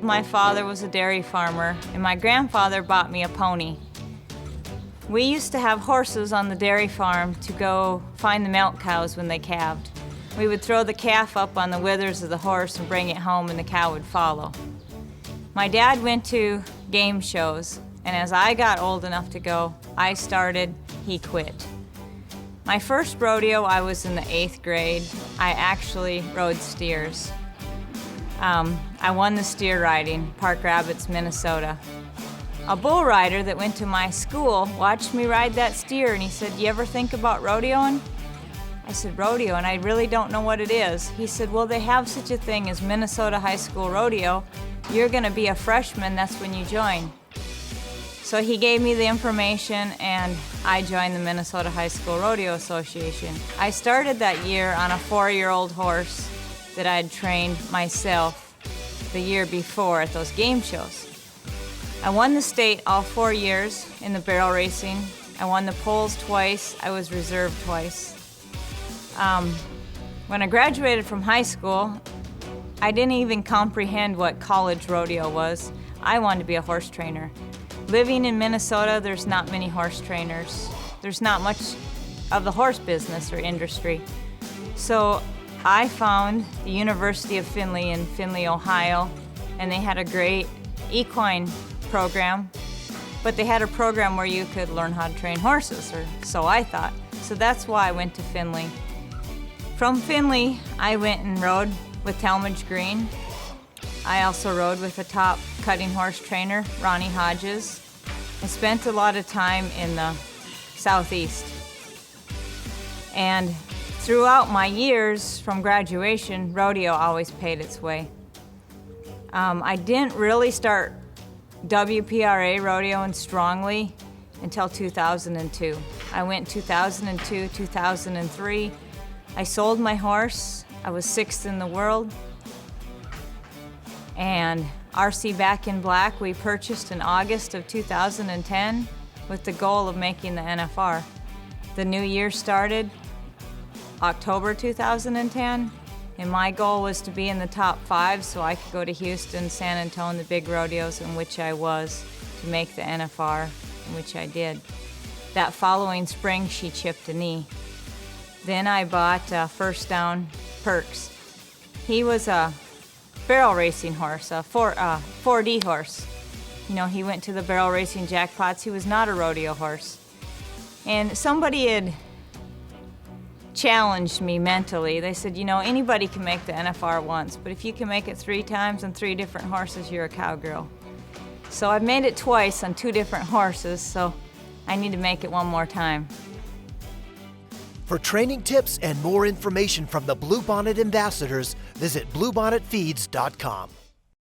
my father was a dairy farmer, and my grandfather bought me a pony. We used to have horses on the dairy farm to go find the milk cows when they calved. We would throw the calf up on the withers of the horse and bring it home, and the cow would follow. My dad went to game shows, and as I got old enough to go, I started, he quit. My first rodeo, I was in the 8th grade. I actually rode steers. I won the steer riding, Park Rapids, Minnesota. A bull rider that went to my school watched me ride that steer, and he said, "You ever think about rodeoing?" I said, "Rodeo, and I really don't know what it is." He said, "Well, they have such a thing as Minnesota High School Rodeo. You're gonna be a freshman, that's when you join." So he gave me the information, and I joined the Minnesota High School Rodeo Association. I started that year on a 4-year-old horse that I had trained myself the year before at those game shows. I won the state all 4 years in the barrel racing. I won the poles twice. I was reserved twice. When I graduated from high school, I didn't even comprehend what college rodeo was. I wanted to be a horse trainer. Living in Minnesota, there's not many horse trainers. There's not much of the horse business or industry. So I found the University of Findlay in Findlay, Ohio, and they had a great equine program, but they had a program where you could learn how to train horses, or so I thought. So that's why I went to Findlay. From Findlay, I went and rode with Talmadge Green. I also rode with a top cutting horse trainer, Ronnie Hodges. I spent a lot of time in the Southeast. And throughout my years from graduation, rodeo always paid its way. I didn't really start WPRA rodeoing strongly until 2002. I went 2002, 2003. I sold my horse. I was 6th in the world. And RC Back in Black we purchased in August of 2010 with the goal of making the NFR. The new year started October 2010, and my goal was to be in the top 5 so I could go to Houston, San Antonio, the big rodeos in which I was, to make the NFR, in which I did. That following spring, she chipped a knee. Then I bought First Down Perks. He was a barrel racing horse, a 4D horse. You know, he went to the barrel racing jackpots. He was not a rodeo horse. And somebody had challenged me mentally. They said, you know, anybody can make the NFR once, but if you can make it 3 times on 3 different horses, you're a cowgirl. So I've made it twice on 2 different horses, so I need to make it one more time. For training tips and more information from the Bluebonnet ambassadors, visit bluebonnetfeeds.com.